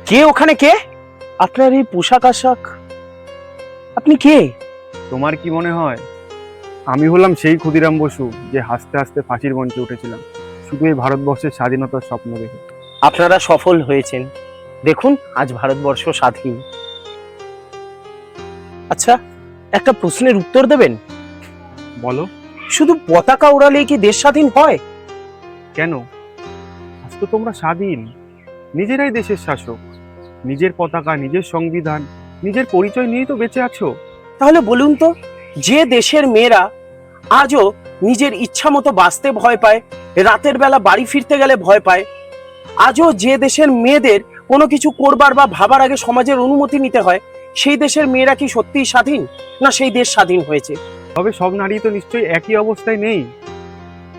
কে ওখানে? কে আপনার এই পোশাক আশাক? আপনি কে? তোমার কি মনে হয় আমি হলাম সেই ক্ষুদিরাম বসু যে হাসতে হাসতে ফাঁসির মঞ্চে উঠেছিলাম শুধু এই ভারতবর্ষের স্বাধীনতার স্বপ্ন দেখে? আপনারা সফল হয়েছেন, দেখুন আজ ভারতবর্ষ স্বাধীন। আচ্ছা, একটা প্রশ্নের উত্তর দেবেন? বলো। শুধু পতাকা উড়ালেই কি দেশ স্বাধীন হয়? কেন? আজ তো তোমরা স্বাধীন, নিজেরাই দেশের শাসক, নিজের পতাকা, নিজের সংবিধান, নিজের পরিচয় নিয়েই তো বেঁচে আছো। তাহলে বলুন তো, যে দেশের মেয়েরা আজও নিজের ইচ্ছা মতো বাঁচতে ভয় পায়, রাতের বেলা বাড়ি ফিরতে গেলে ভয় পায়, আজও যে দেশের মেয়েদের কোনো কিছু করবার বা ভাবার আগে সমাজের অনুমতি নিতে হয়, সেই দেশের মেয়েরা কি সত্যিই স্বাধীন, না সেই দেশ স্বাধীন হয়েছে? তবে সব নারী তো নিশ্চয়ই একই অবস্থায় নেই।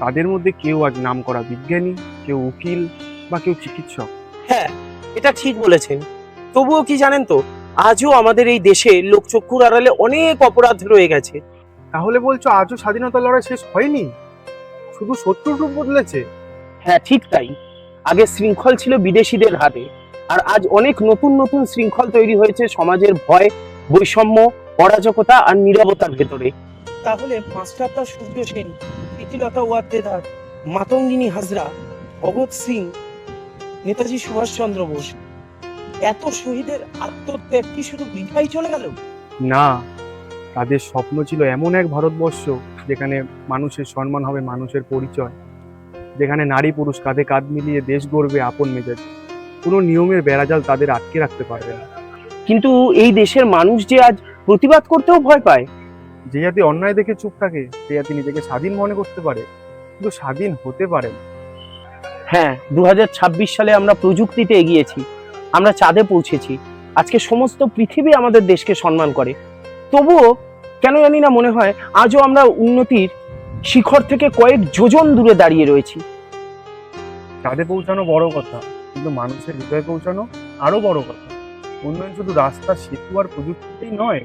তাদের মধ্যে কেউ আজ নামকরা বিজ্ঞানী, কেউ উকিল, বা কেউ চিকিৎসক। হ্যাঁ, এটা ঠিক বলেছেন। তবুও কি জানেন তো, আজও আমাদের এই দেশে লোকচক্ষুর আড়ালে অনেক অপরাধ রয়ে গেছে। তাহলে বলছো আজও স্বাধীনতা লড়াই শেষ হয়নি, শুধু শত্রুর রূপ বদলেছে? হ্যাঁ, ঠিক তাই। আগে শৃঙ্খল ছিল বিদেশিদের হাতে, আর আজ অনেক নতুন নতুন শৃঙ্খল তৈরি হয়েছে সমাজের ভয়, বৈষম্য, অরাজকতা আর নীরবতার ভেতরে। তাহলে মাস্টারদা সূর্য সেন, প্রীতিলতা ওয়াদ্দেদার, মাতঙ্গিনী হাজরা, ভগৎ সিং, নেতাজি সুভাষচন্দ্র বোস, এত শহীদের আত্মত্যাগ কি শুধু বৃথাই চলে গেল? না, তাদের স্বপ্ন ছিল এমন এক ভারতবর্ষ যেখানে মানুষের সম্মান হবে মানুষের পরিচয়, যেখানে নারী পুরুষ কাঁধে কাঁধ মিলিয়ে দেশ গড়বে আপন মেজাজে। কোনো নিয়মের বেড়াজাল তাদের আটকে রাখতে পারবে না। কিন্তু এই দেশের মানুষ যে আজ প্রতিবাদ করতেও ভয় পায়। যে জাতি অন্যায় দেখে চুপ থাকে সে জাতি নিজেকে স্বাধীন মনে করতে পারে, কিন্তু স্বাধীন হতে পারে না। হ্যাঁ, 2026 সালে আমরা প্রযুক্তিতে এগিয়েছি, আমরা চাঁদে পৌঁছেছি, আজকে সমস্ত পৃথিবী আমাদের দেশকে সম্মান করে। তবুও কেন জানি না মনে হয় আজও আমরা উন্নতির শিখর থেকে কয়েক যোজন দূরে দাঁড়িয়ে রয়েছি। চাঁদে পৌঁছানো বড় কথা, কিন্তু মানুষের হৃদয়ে পৌঁছানো আরো বড় কথা। উন্নয়ন শুধু রাস্তা, সেতু আর প্রযুক্তিতেই নয়,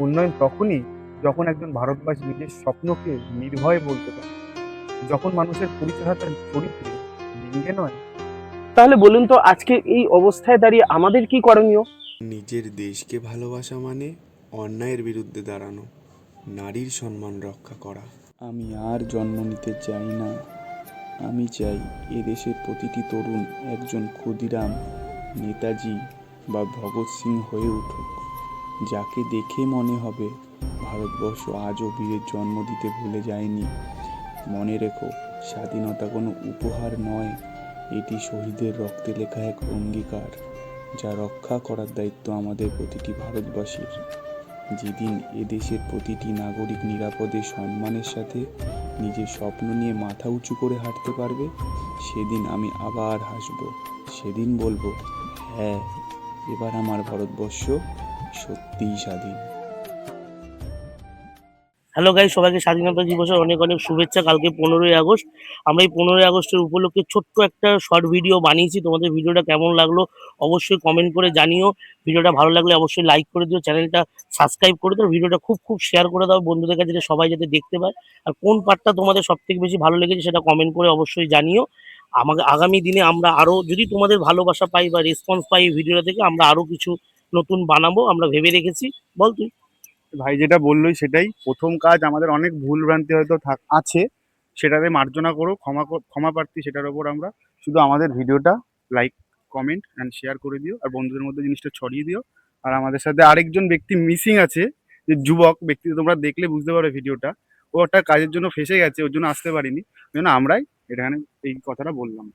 উন্নয়ন তখনই যখন একজন ভারতবাসী নিজের স্বপ্নকে নির্ভয়ে বলতে পারে, যখন মানুষের পরিচয় হয় তার চরিত্রে, লিঙ্গে নয়। তাহলে বলুন তো, আজকে এই অবস্থায় দাঁড়িয়ে আমাদের কি করণীয়? নিজের দেশকে ভালোবাসা মানে অন্যায়ের বিরুদ্ধে দাঁড়ানো, নারীর সম্মান রক্ষা করা। আমি আর জন্ম নিতে চাই না। আমি চাই এদেশের প্রতিটি তরুণ একজন ক্ষুদিরাম, নেতাজি বা ভগৎ সিং হয়ে উঠুক, যাকে দেখে মনে হবে ভারতবর্ষ আজও বীরের জন্ম দিতে ভুলে যায়নি। মনে রেখো, স্বাধীনতা কোনো উপহার নয়, এটি শহীদের রক্তে লেখা এক অঙ্গীকার, যা রক্ষা করার দায়িত্ব আমাদের প্রতিটি ভারতবাসীর। যেদিন এদেশের প্রতিটি নাগরিক নিরাপদে সম্মানের সাথে নিজের স্বপ্ন নিয়ে মাথা উঁচু করে হাঁটতে পারবে, সেদিন আমি আবার হাসব। সেদিন বলবো, হ্যাঁ, এবার আমার ভারতবর্ষ সত্যিই স্বাধীন। হ্যালো গাইস, সবাইকে স্বাধীনতা দিবসের অনেক অনেক শুভেচ্ছা। কালকে 15ই আগস্ট, আমরা এই 15ই আগস্টের উপলক্ষে ছোট্ট একটা শর্ট ভিডিও বানিয়েছি। তোমাদের ভিডিওটা কেমন লাগলো অবশ্যই কমেন্ট করে জানিও। ভিডিওটা ভালো লাগলে অবশ্যই লাইক করে দিও, চ্যানেলটা সাবস্ক্রাইব করে দাও, ভিডিওটা খুব খুব শেয়ার করে দাও বন্ধুদের কাছে, যাতে সবাই যাতে দেখতে পায়। আর কোন পার্টটা তোমাদের সব থেকে বেশি ভালো লেগেছে সেটা কমেন্ট করে অবশ্যই জানিও। আমাকে আগামী দিনে আমরা আরো, যদি তোমাদের ভালোবাসা পাই বা রেসপন্স পাই এই ভিডিওটা থেকে, আমরা আরো কিছু নতুন বানাবো, আমরা ভেবে রেখেছি। বল তুই। ভাই যেটা বললোই সেটাই, প্রথম কাজ আমাদের অনেক ভুল ভ্রান্তি হয়তো আছে, সেটাতে মার্জনা করো, ক্ষমা প্রার্থী সেটার ওপর আমরা। শুধু আমাদের ভিডিওটা লাইক, কমেন্ট অ্যান্ড শেয়ার করে দিও, আর বন্ধুদের মধ্যে জিনিসটা ছড়িয়ে দিও। আর আমাদের সাথে আরেকজন ব্যক্তি মিসিং আছে, যে যুবক ব্যক্তি, তোমরা দেখলে বুঝতে পারো ভিডিওটা, ও একটা কাজের জন্য ফেসে গেছে, ওর জন্য আসতে পারিনি, ওই জন্য আমরাই এখানে এই কথাটা বললাম।